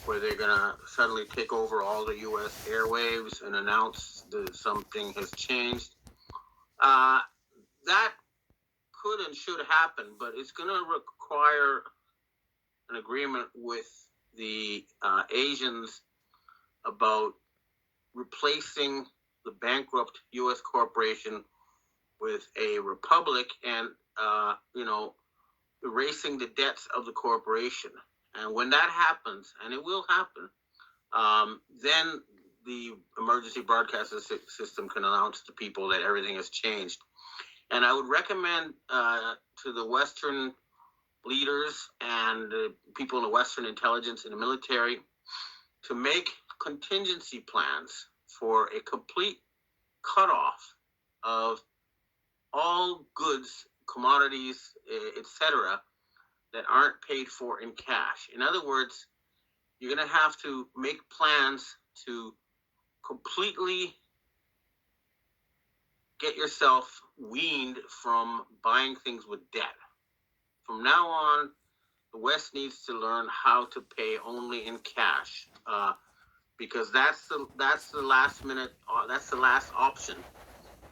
where they're going to suddenly take over all the U.S. airwaves and announce that something has changed. That could and should happen, but it's going to require an agreement with the Asians about replacing the bankrupt U.S. corporation with a republic and, erasing the debts of the corporation. And when that happens, and it will happen, then the emergency broadcasting system can announce to people that everything has changed. And I would recommend to the Western leaders and people in the Western intelligence and the military to make contingency plans for a complete cutoff of all goods, commodities, etc., that aren't paid for in cash. In other words, you're going to have to make plans to completely get yourself weaned from buying things with debt. From now on, the West needs to learn how to pay only in cash, because that's the last minute, that's the last option.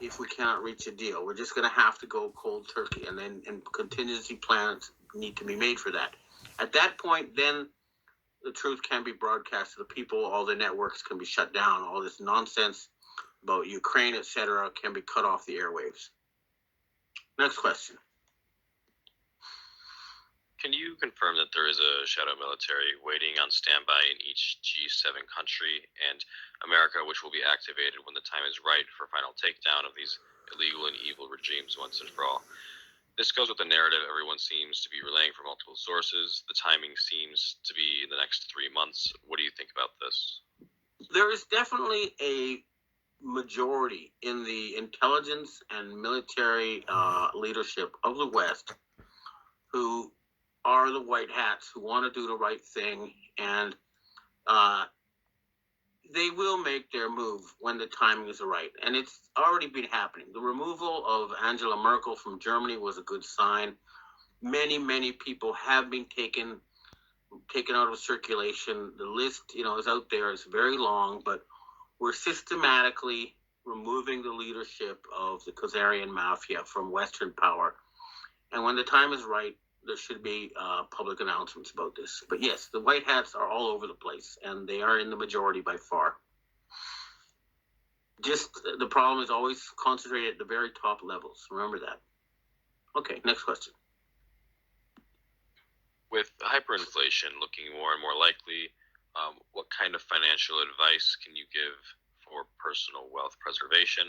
If we cannot reach a deal, we're just going to have to go cold turkey, and contingency plans need to be made for that. At that point, then the truth can be broadcast to the people. All the networks can be shut down. All this nonsense about Ukraine, etc., can be cut off the airwaves. Next question. Can you confirm that there is a shadow military waiting on standby in each G7 country and America, which will be activated when the time is right for final takedown of these illegal and evil regimes once and for all? This goes with the narrative everyone seems to be relaying from multiple sources. The timing seems to be in the next 3 months. What do you think about this? There is definitely a majority in the intelligence and military leadership of the West who are the white hats who want to do the right thing, and they will make their move when the timing is right. And it's already been happening. The removal of Angela Merkel from Germany was a good sign. Many, many people have been taken out of circulation. The list, is out there. It's very long, but we're systematically removing the leadership of the Khazarian mafia from Western power. And when the time is right, there should be public announcements about this. But yes, the white hats are all over the place, and they are in the majority by far. Just the problem is always concentrated at the very top levels. Remember that. Okay, next question. With hyperinflation looking more and more likely, what kind of financial advice can you give for personal wealth preservation?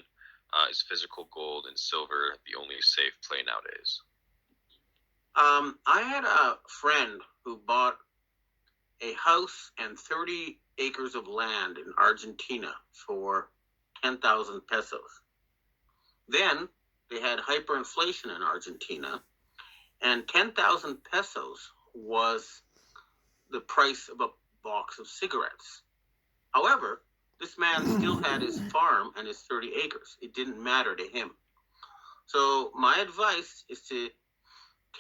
Is physical gold and silver the only safe play nowadays? I had a friend who bought a house and 30 acres of land in Argentina for 10,000 pesos. Then they had hyperinflation in Argentina, and 10,000 pesos was the price of a box of cigarettes. However, this man still had his farm and his 30 acres. It didn't matter to him. So my advice is to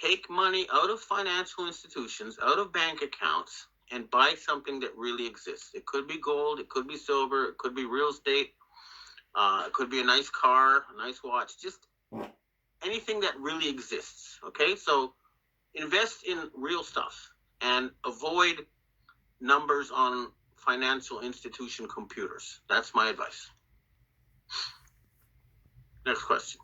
take money out of financial institutions, out of bank accounts, and buy something that really exists. It could be gold, it could be silver, it could be real estate, it could be a nice car, a nice watch, just anything that really exists, okay? So invest in real stuff and avoid numbers on financial institution computers. That's my advice. Next question.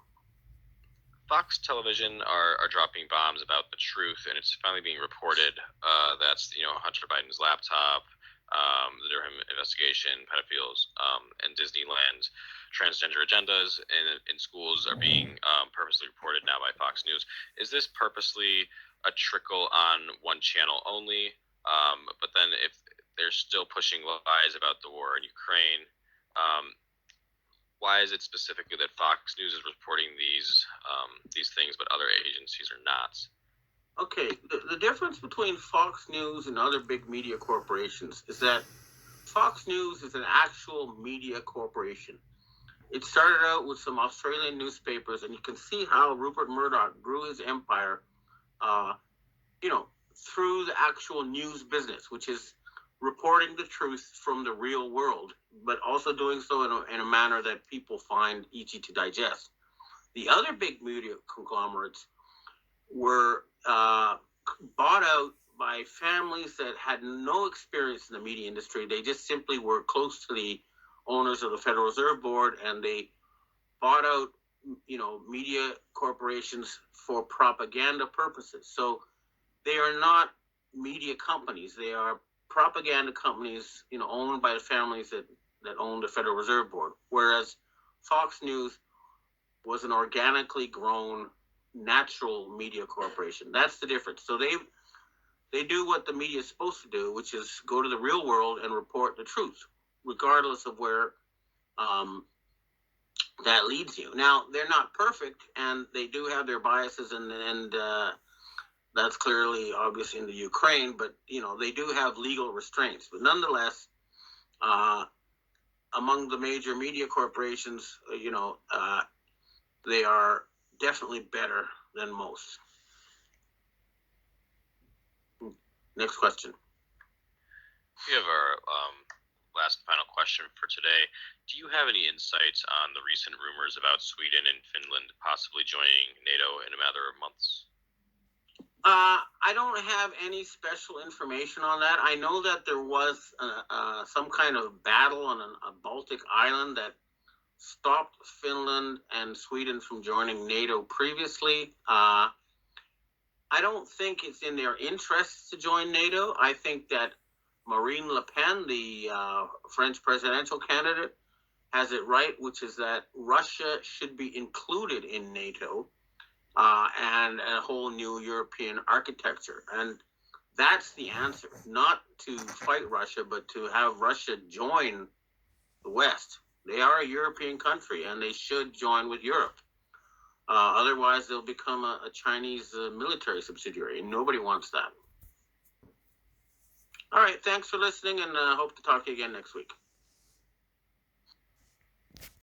Fox Television are dropping bombs about the truth, and it's finally being reported that's Hunter Biden's laptop, the Durham investigation, pedophiles, and Disneyland transgender agendas in schools are being purposely reported now by Fox News. Is this purposely a trickle on one channel only? But then if they're still pushing lies about the war in Ukraine, why is it specifically that Fox News is reporting these things, but other agencies are not? Okay, the difference between Fox News and other big media corporations is that Fox News is an actual media corporation. It started out with some Australian newspapers, and you can see how Rupert Murdoch grew his empire, through the actual news business, which is reporting the truth from the real world, but also doing so in a manner that people find easy to digest. The other big media conglomerates were bought out by families that had no experience in the media industry. They just simply were close to the owners of the Federal Reserve Board, and they bought out, media corporations for propaganda purposes. So they are not media companies. They are propaganda companies, owned by the families that own the Federal Reserve Board. Whereas Fox News was an organically grown natural media corporation. That's the difference. So they do what the media is supposed to do, which is go to the real world and report the truth, regardless of where that leads you. Now, they're not perfect, and they do have their biases, and that's clearly obvious in the Ukraine, but, they do have legal restraints. But nonetheless, among the major media corporations, they are definitely better than most. Next question. We have our last and final question for today. Do you have any insights on the recent rumors about Sweden and Finland possibly joining NATO in a matter of months? I don't have any special information on that. I know that there was some kind of battle on a Baltic island that stopped Finland and Sweden from joining NATO previously. I don't think it's in their interests to join NATO. I think that Marine Le Pen, the French presidential candidate, has it right, which is that Russia should be included in NATO and a whole new European architecture. And that's the answer, not to fight Russia, but to have Russia join the West. They are a European country, and they should join with Europe. Otherwise, they'll become a Chinese military subsidiary, and nobody wants that. All right, thanks for listening, and hope to talk to you again next week.